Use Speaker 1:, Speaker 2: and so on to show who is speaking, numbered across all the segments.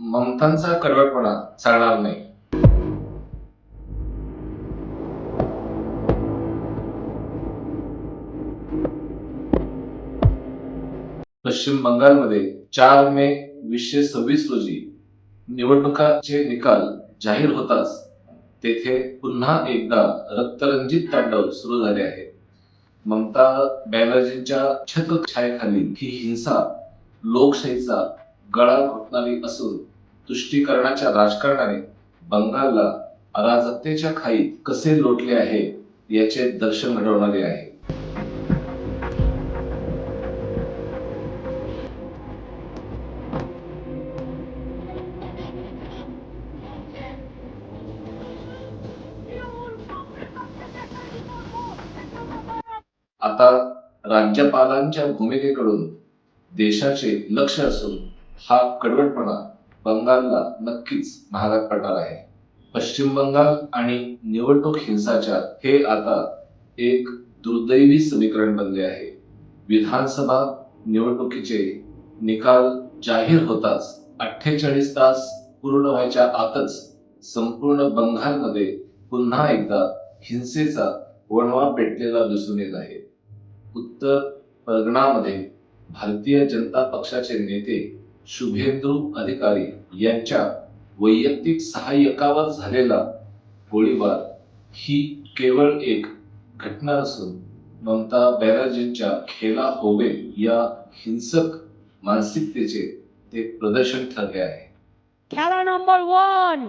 Speaker 1: ममतांचा कडवटपणा चालणार नाही. पश्चिम बंगालमध्ये 4 मे 2026 रोजी निवडणुकाचे निकाल जाहीर होताच तेथे पुन्हा एकदा रक्तरंजित तांडव सुरू झाले आहे. ममता बॅनर्जींच्या छत्रछायेखाली ही हिंसा लोकशाहीचा गळा घोटणारी असून तुष्टीकरणाच्या राजकारणाने बंगालला अराजकतेच्या खाईत कसे लोटले आहे याचे दर्शन घडवणारे आहे. आता राज्यपालांच्या भूमिकेकडून देशाचे लक्ष असून हा कडवटपणा बंगालला नक्कीच महागात पडणार आहे. पश्चिम बंगाल आणि निवडणूक हिंसाचार हे आता एक दुर्दैवी समीकरण बनले आहे. विधानसभा निवडणुकीचे निकाल जाहीर होताच 48 तास पूर्ण व्हायच्या आतच संपूर्ण बंगालमध्ये पुन्हा एकदा हिंसेचा वणवा पेटलेला दिसून येत आहे. उत्तर परगणामध्ये भारतीय जनता पक्षाचे नेते शुभेंदू अधिकारी यांच्या वैयक्तिक सहाय्यकावर झालेला गोळीबार ही केवळ एक घटना असून ममता बॅनर्जींच्या खेला होवे या हिंसक मानसिकतेचे ते प्रदर्शन ठरले आहे.
Speaker 2: খেলা নম্বর 1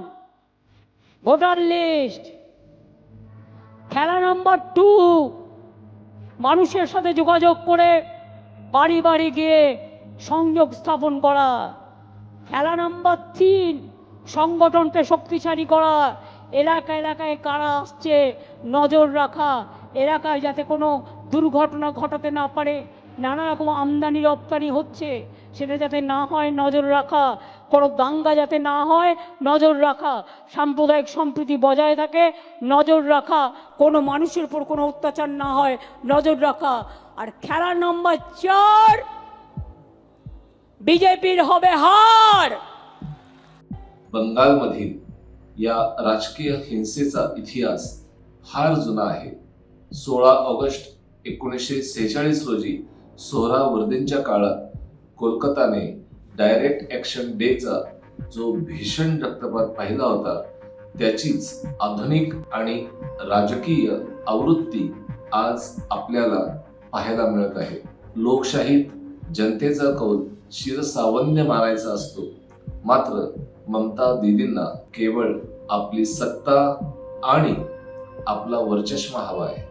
Speaker 2: ভোটার লিস্ট। খেলা নম্বর 2 মানুষের সাথে যোগাযোগ করে বাড়ি বাড়ি গিয়ে সংযোগ স্থাপন করা। খেলা নম্বর 3 সংগঠনকে শক্তিশালী করা, এলাকায় এলাকায় কারা আসছে নজর রাখা, এলাকায় যাতে কোনো দুর্ঘটনা ঘটাতে না পারে, নানা রকম আমদানি রপ্তানি হচ্ছে সেটা যাতে না হয় নজর রাখা, কোনো দাঙ্গা যাতে না হয় নজর রাখা, সাম্প্রদায়িক সম্প্রীতি বজায় থাকে নজর রাখা, কোনো মানুষের উপর কোনো অত্যাচার না হয় নজর রাখা। আর খেলা নম্বর 4 বিজেপির হবে হার।
Speaker 1: बंगालमधील या राजकीय हिंसेचा इतिहास फार जुना आहे. 16 ऑगस्ट 1946 रोजी सोहरावर्दींच्या काळात कोलकाताने डायरेक्ट ऍक्शन डेचा जो भीषण रक्तपात पाहिला होता त्याचीच आधुनिक आणि राजकीय आवृत्ती आज आपल्याला पाहायला मिळत आहे. लोकशाहीत जनतेचा कौल शिरसावन्य मानायचा असतो, मात्र ममता दीदींना केवळ आपली सत्ता आणि आपला वर्चस्व हवा आहे.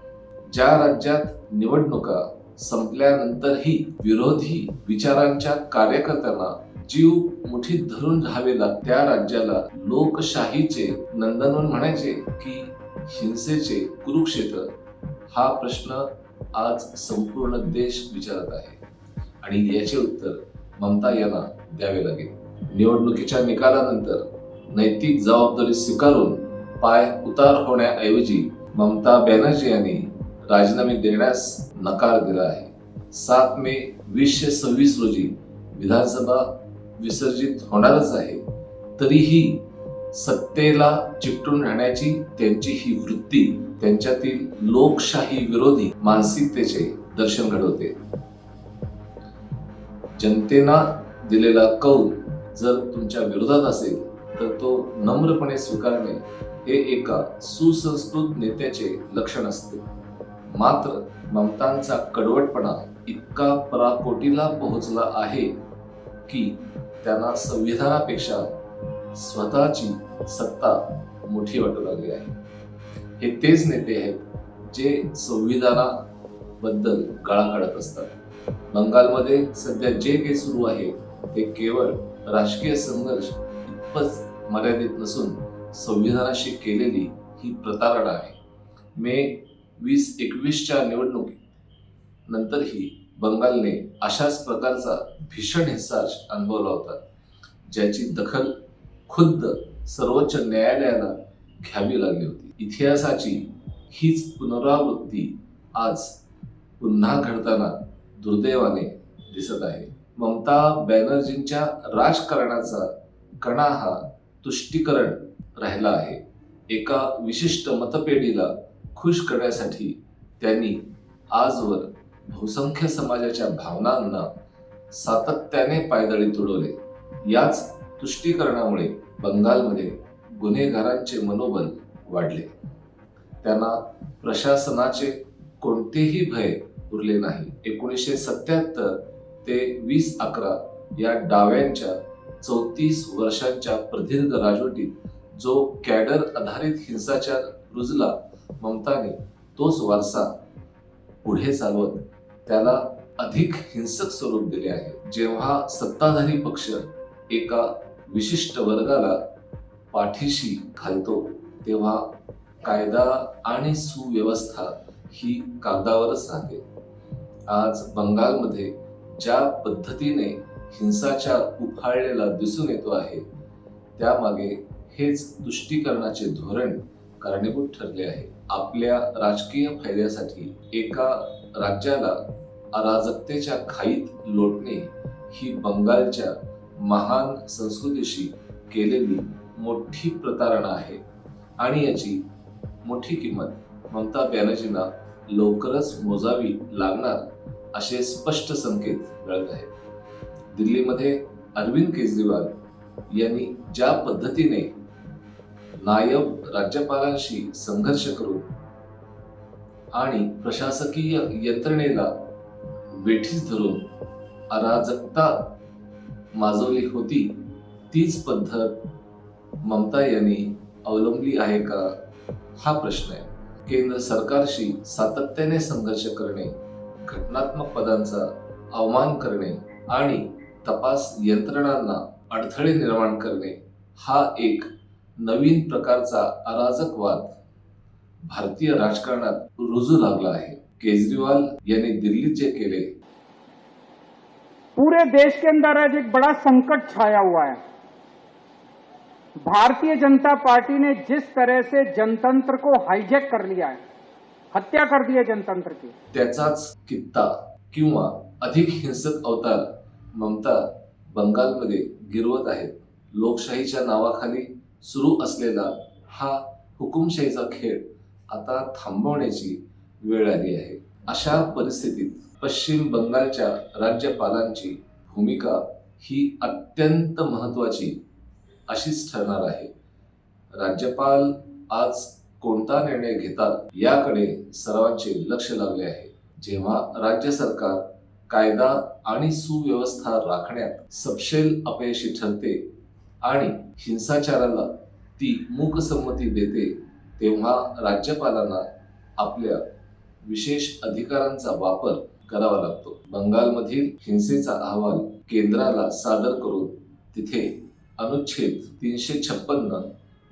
Speaker 1: ज्या राज्यात निवडणुका संपल्यानंतरही विरोधी विचारांच्या कार्यकर्त्यांना जीव मुठीत धरून राहावे लागते, त्या राज्याला लोकशाहीचे नंदनवन म्हणायचे की हिंसेचे कुरुक्षेत्र, हा प्रश्न आज संपूर्ण देश विचारत आहे आणि याचे उत्तर ममता यांना द्यावे लागेल. निवडणुकीच्या निकालानंतर नैतिक जबाबदारी स्वीकारून पाय उतार होण्याऐवजी ममता बॅनर्जी यांनी राजीनामे देण्यास नकार दिला आहे. 7 मे 2026 रोजी विधानसभा विसर्जित होणारच आहे, तरीही सत्तेला चिकटून राहण्याची त्यांची ही वृत्ती त्यांच्यातील लोकशाही विरोधी मानसिकतेचे दर्शन घडवते. जनतेला दिलेला कौल जर तुमच्या विरोधात असेल तर तो नम्रपणे स्वीकारणे हे एका सुसंस्कृत नेत्याचे लक्षण असते. मात्र ममतांचा कडवटपणा इतका पराकोटीला पोहोचला आहे की त्यांना संविधानापेक्षा स्वतःची सत्ता मोठी वाटू लागली आहे. हे तेच नेते आहेत जे संविधानाबद्दल गळा काढत असतात. बंगालमध्ये सध्या जे काही सुरू आहे ते केवळ राजकीय संघर्ष इतपत मर्यादित नसून संविधानाशी केलेली ही प्रतारणा आहे. मे 2021च्या निवडणुकी नंतरही बंगालने अशाच प्रकारचा भीषण हिंसाचार अनुभवला होता, ज्याची दखल खुद्द सर्वोच्च न्यायालयाला घ्यावी लागली होती. इतिहासाची हीच पुनरावृत्ती आज पुन्हा घडताना दुर्दैवाने दिसत आहे. ममता बॅनर्जींच्या राजकारणाचा कणा हा तुष्टीकरण राहिला आहे. एका विशिष्ट मतपेढीला खुश करण्यासाठी त्यांनी आजवर बहुसंख्य समाजाच्या भावनांना सातत्याने पायदळी तुडवले. याच तुष्टीकरणामुळे बंगालमध्ये गुन्हेगारांचे मनोबल वाढले. त्यांना प्रशासनाचे कोणतेही भय उरले नाही. 1977 ते 2011 या डाव्यांच्या 34 वर्षांच्या प्रदीर्घ राजवटीत जो कॅडर आधारित हिंसाचार रुजला, ममताने तोच वारसा पुढे चालवत त्याला अधिक हिंसक स्वरूप दिले आहे. जेव्हा सत्ताधारी पक्ष एका विशिष्ट वर्गाला पाठीशी घालतो, तेव्हा कायदा आणि सुव्यवस्था ही कागदावरच राहते. आज बंगालमध्ये ज्या पद्धतीने हिंसाचार उफाळलेला दिसून येतो आहे, त्यामागे हेच तुष्टीकरणाचे धोरण कारणीभूत ठरले आहे. आपल्या राजकीय फायद्यासाठी एका राज्याला अराजकतेच्या खाईत लोटणे ही बंगालच्या महान संस्कृतीशी केलेली मोठी प्रतारणा आहे आणि याची मोठी किंमत ममता बॅनर्जींना लवकरच मोजावी लागणार असे स्पष्ट संकेत मिळत आहेत. दिल्लीमध्ये अरविंद केजरीवाल यांनी ज्या पद्धतीने नायब राज्यपालांशी संघर्ष करून आणि प्रशासकीय यंत्रणेला वेठीस धरून अराजकता माजवली होती, तीच पद्धत ममता यांनी अवलंबली आहे का, हा प्रश्न आहे. केंद्र सरकारशी सातत्याने संघर्ष करणे, घटनात्मक पदांचा अवमान करणे आणि तपास यंत्रणांना अडथळे निर्माण करणे हा एक नवीन प्रकारचा अराजकवाद भारतीय राजकारणात रुजू लागला आहे. केजरीवाल यांनी दिल्लीत जे केले,
Speaker 3: पूरे देश के अंदर आज एक बड़ा संकट छाया हुआ है। भारतीय जनता पार्टी ने जिस तरह से जनतंत्र को हाईजैक कर लिया है, हत्या कर दी है जनतंत्र की,
Speaker 1: त्याचाच कित्ता किंवा अधिक हिंसक अवतार ममता बंगालमध्ये गिरवत आहेत. लोकशाहीच्या नावाखाली सुरू असलेला हा हुकुमशाहीचा खेळ आता थांबवण्याची वेळ आली आहे. अशा परिस्थितीत पश्चिम बंगालच्या राज्यपालांची भूमिका ही अत्यंत महत्वाची अशीच ठरणार आहे. राज्यपाल आज कोणता निर्णय घेतात याकडे सर्वांचे लक्ष लागले आहे. जेव्हा राज्य सरकार कायदा आणि सुव्यवस्था राखण्यात सपशेल अपयशी ठरते आणि हिंसाचाराला ती मूकसंमती देते, तेव्हा राज्यपालांना आपल्या विशेष अधिकारांचा वापर करावा लागतो. बंगालमधील हिंसेचा अहवाल केंद्राला सादर करून तिथे अनुच्छेद 356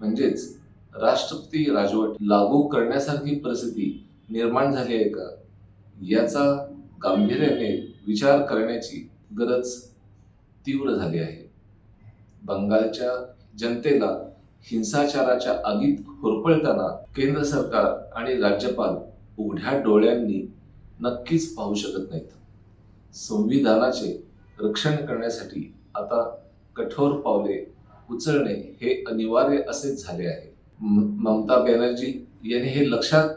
Speaker 1: म्हणजेच राष्ट्रपती राजवट लागू करण्यासारखी परिस्थिती निर्माण झाली आहे का, याचा गांभीर्याने विचार करण्याची गरज तीव्र झाली आहे. बंगालच्या जनतेला हिंसाचाराच्या आगीत होरपळताना केंद्र सरकार आणि राज्यपाल उघड्या डोळ्यांनी नक्कीच पाहू शकत नाहीत. संविधानाचे रक्षण करण्यासाठी आता कठोर पावले उचलणे हे अनिवार्य असेच झाले आहे. ममता बॅनर्जी यांनी हे लक्षात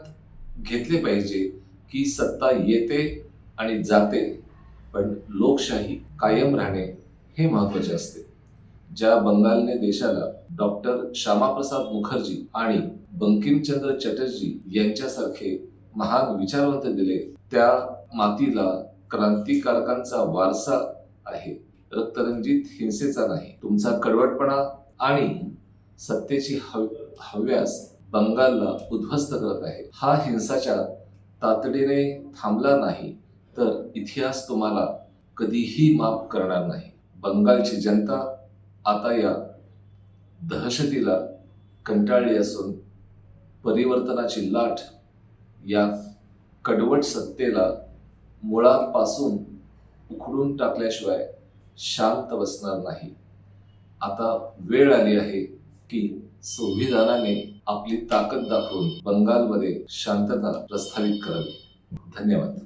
Speaker 1: घेतले पाहिजे की सत्ता येते आणि जाते, पण लोकशाही कायम राहणे हे महत्वाचे असते. ज्या बंगालने देशाला डॉक्टर श्यामाप्रसाद मुखर्जी आणि बंकिमचंद्र चटर्जी यांच्यासारखे महान विचारवंत दिले, त्या मातीला क्रांतिकारकांचा वारसा आहे, रक्तरंजित हिंसेचा नाही. तुमचा कडवटपणा आणि सत्तेची हव्यास बंगालला उद्ध्वस्त करत आहे. हा हिंसाचार तातडीने थांबला नाही तर इतिहास तुम्हाला कधीही माफ करणार नाही. बंगालची जनता आता या दहशतीला कंटाळली असून परिवर्तनाची लाट या कडवट सत्तेला मुळापासून उखडून टाकल्याशिवाय शांत बसणार नाही. आता वेळ आली आहे की संविधानाने आपली ताकद दाखवून बंगालमध्ये शांतता प्रस्थापित करावी. धन्यवाद.